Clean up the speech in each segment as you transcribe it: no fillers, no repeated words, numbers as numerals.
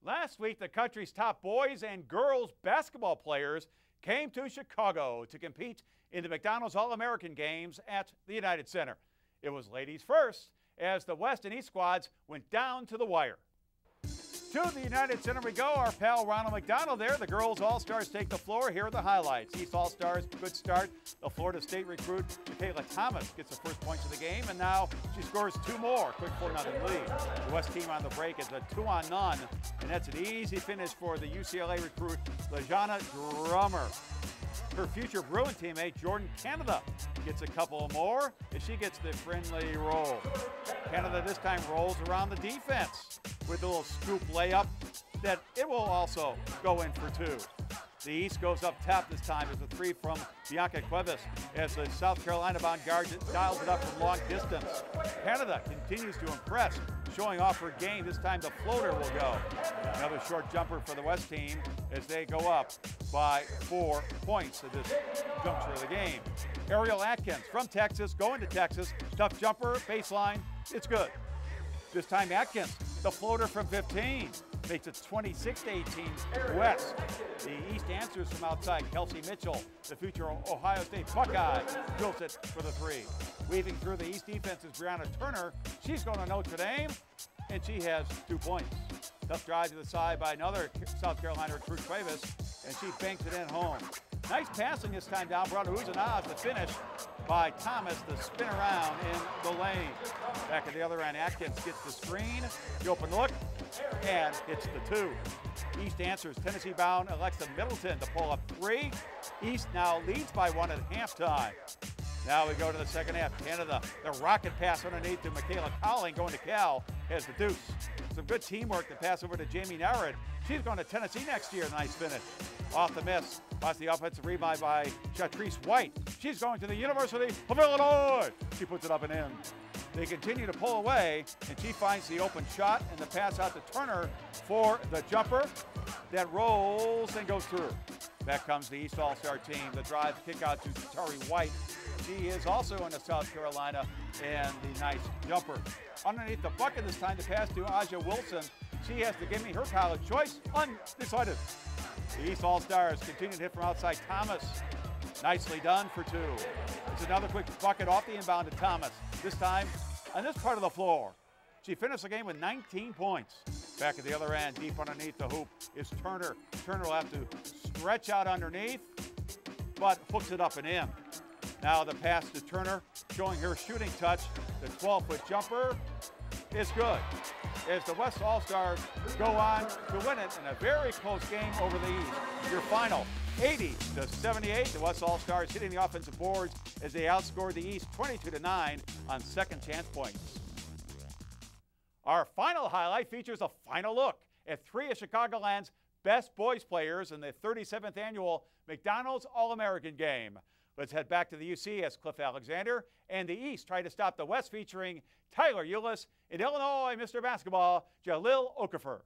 Last week, the country's top boys and girls basketball players came to Chicago to compete in the McDonald's All-American Games at the United Center. It was ladies first as the West and East squads went down to the wire. To the United Center we go. Our pal Ronald McDonald there. The girls All-Stars take the floor. Here are the highlights. East All-Stars, good start. The Florida State recruit, Michaela Thomas, gets the first points of the game, and now she scores two more. Quick 4-0 lead. The West team on the break is a 2-on-none, and that's an easy finish for the UCLA recruit, LaJana Drummer. Her future Bruin teammate, Jordan Canada, gets a couple more as she gets the friendly roll. Canada this time rolls around the defense with a little scoop layup that it will also go in for two. The East goes up top this time as a three from Bianca Cuevas as the South Carolina-bound guard dials it up from long distance. Canada continues to impress, showing off her game. This time the floater will go. Another short jumper for the West team as they go up by 4 points at this juncture of the game. Ariel Atkins from Texas, going to Texas. Tough jumper, baseline, it's good. This time Atkins, the floater from 15, makes it 26-18 West. The East answers from outside. Kelsey Mitchell, the future Ohio State Buckeye, drills it for the three. Weaving through the East defense is Brianna Turner. She's going to Notre Dame, and she has 2 points. Tough drive to the side by another South Carolina recruit, Cuevas, and she banks it in home. Nice passing this time down. Brought Uzanaz to finish by Thomas, the spin around in the lane. Back at the other end, Atkins gets the screen, the open look, and hits the two. East answers. Tennessee-bound Alexa Middleton to pull up three. East now leads by 1 at halftime. Now we go to the second half. Canada, the rocket pass underneath to Michaela Colling, going to Cal, has the deuce. Some good teamwork to pass over to Jamie Narad. She's going to Tennessee next year. Nice finish. Off the miss. Watch the offensive rebound by Chatrice White. She's going to the University of Illinois. She puts it up and in. They continue to pull away, and she finds the open shot and the pass out to Turner for the jumper that rolls and goes through. Back comes the East All-Star team. The drive kick out to Tari White. She is also in the South Carolina, and the nice jumper. Underneath the bucket this time to pass to Aja Wilson. She has to give me her college choice. Undecided. The East All-Stars continue to hit from outside. Thomas, nicely done for two. It's another quick bucket off the inbound to Thomas. This time on this part of the floor. She finished the game with 19 points. Back at the other end, deep underneath the hoop is Turner. Turner will have to stretch out underneath, but hooks it up and in. Now the pass to Turner, showing her shooting touch. The 12-foot jumper is good. As the West All-Stars go on to win it in a very close game over the East. Your final, 80-78. The West All-Stars hitting the offensive boards as they outscored the East 22-9 on second chance points. Our final highlight features a final look at 3 of Chicagoland's best boys players in the 37th annual McDonald's All-American Game. Let's head back to the UC as Cliff Alexander and the East try to stop the West, featuring Tyler Ulis in Illinois, Mr. Basketball, Jahlil Okafor.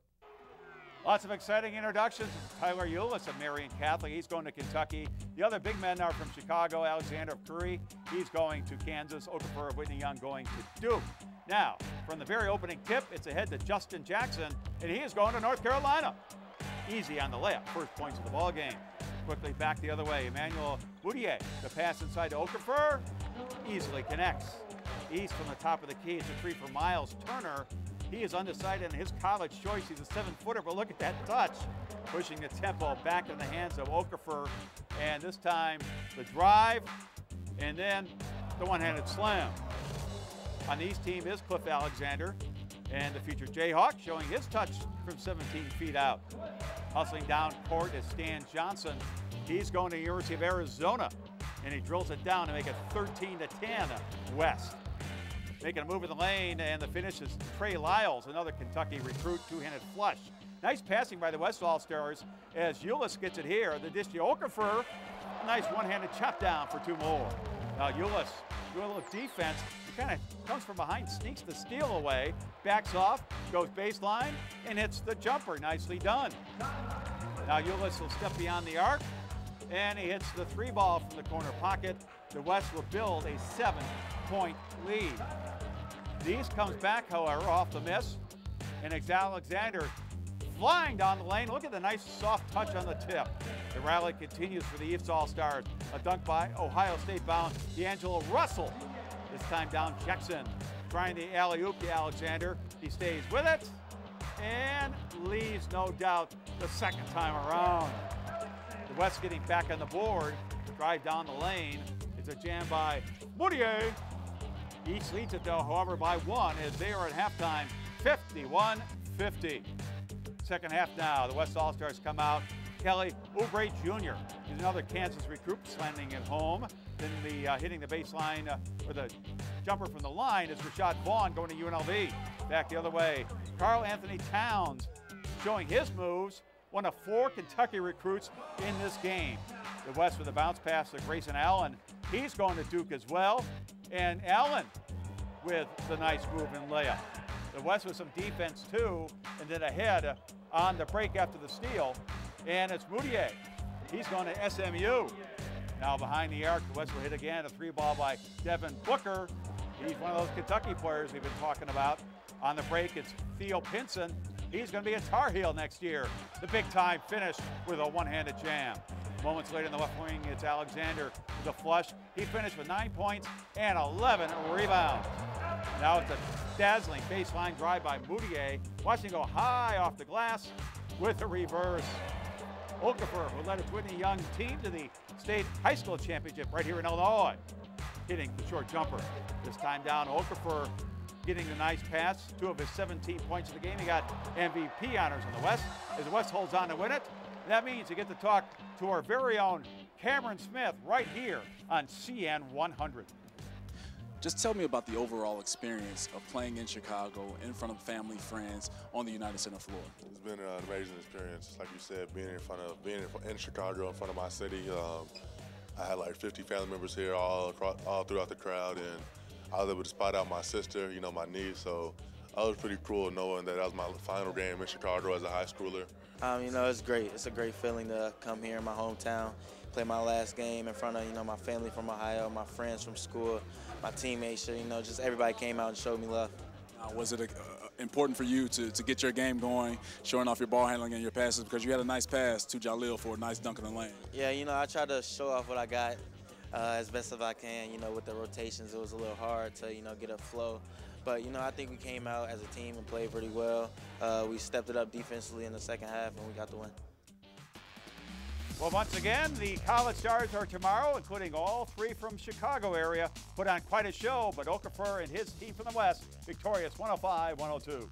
Lots of exciting introductions. Tyler Ulis of Marian Catholic, he's going to Kentucky. The other big men are from Chicago. Alexander of Curie, he's going to Kansas. Okafor of Whitney Young going to Duke. Now, from the very opening tip, it's ahead to Justin Jackson, and he is going to North Carolina. Easy on the layup, first points of the ball game. Quickly back the other way, Emmanuel Boudier, the pass inside to Okafor, easily connects. East from the top of the key, it's a three for Miles Turner. He is undecided in his college choice. He's a 7-footer, but look at that touch. Pushing the tempo back in the hands of Okafor, and this time the drive, and then the one-handed slam. On the East team is Cliff Alexander, and the future Jayhawk showing his touch from 17 feet out. Hustling down court is Stan Johnson. He's going to the University of Arizona, and he drills it down to make it 13-10 West. Making a move in the lane, and the finish is Trey Lyles, another Kentucky recruit, two-handed flush. Nice passing by the West All-Stars as Ulis gets it here. The dish to Okafor, a nice one-handed chop down for two more. Now Ulis doing a little defense. He kind of comes from behind, sneaks the steal away, backs off, goes baseline, and hits the jumper. Nicely done. Now Ulis will step beyond the arc, and he hits the three ball from the corner pocket. The West will build a 7-point lead. The East comes back, however, off the miss, and Alexander flying down the lane. Look at the nice soft touch on the tip. The rally continues for the East All-Stars. A dunk by Ohio State bound D'Angelo Russell. This time down Jackson, trying the alley-oop to Alexander. He stays with it and leaves, no doubt, the second time around. The West getting back on the board. Drive down the lane. It's a jam by Moutier. East leads it, though, however, by one as they are at halftime, 51-50. Second half now, the West All-Stars come out. Kelly Oubre Jr. is another Kansas recruit, slamming it home. Then hitting the baseline, or the jumper from the line is Rashad Vaughn going to UNLV. Back the other way, Karl Anthony Towns showing his moves. One of 4 Kentucky recruits in this game. The West with a bounce pass to Grayson Allen. He's going to Duke as well. And Allen with the nice move and layup. The West with some defense too, and then ahead on the break after the steal. And it's Moutier. He's going to SMU. Now behind the arc, the West will hit again. A 3-ball by Devin Booker. He's one of those Kentucky players we've been talking about. On the break, it's Theo Pinson. He's going to be a Tar Heel next year. The big-time finish with a one-handed jam. Moments later in the left wing, it's Alexander with a flush. He finished with 9 points and 11 rebounds. Now it's a dazzling baseline drive by Moutier. Watching go high off the glass with a reverse. Okafor will led his Whitney Young team to the state high school championship right here in Illinois. Hitting the short jumper. This time down, Okafor getting the nice pass. 2 of his 17 points of the game. He got MVP honors in the West as the West holds on to win it. That means you get to talk to our very own Cameron Smith right here on CN 100. Just tell me about the overall experience of playing in Chicago in front of family, friends on the United Center floor. It's been an amazing experience. Like you said, being in Chicago in front of my city. I had like 50 family members here all throughout the crowd, and I was able to spot out my sister, you know, my niece. So that was pretty cool knowing that was my final game in Chicago as a high schooler. You know, it's great. It's a great feeling to come here in my hometown, play my last game in front of, you know, my family from Ohio, my friends from school, my teammates, you know, just everybody came out and showed me love. Was it important for you to get your game going, showing off your ball handling and your passes, because you had a nice pass to Jahlil for a nice dunk in the lane? Yeah, you know, I try to show off what I got as best as I can. You know, with the rotations, it was a little hard to, you know, get a flow. But, you know, I think we came out as a team and played pretty well. We stepped it up defensively in the second half, and we got the win. Well, once again, the College Stars are tomorrow, including all 3 from Chicago area. Put on quite a show, but Okafor and his team from the West, victorious 105-102.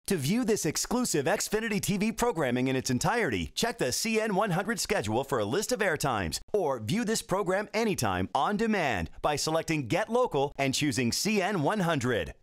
To view this exclusive Xfinity TV programming in its entirety, check the CN 100 schedule for a list of airtimes, or view this program anytime on demand by selecting Get Local and choosing CN 100.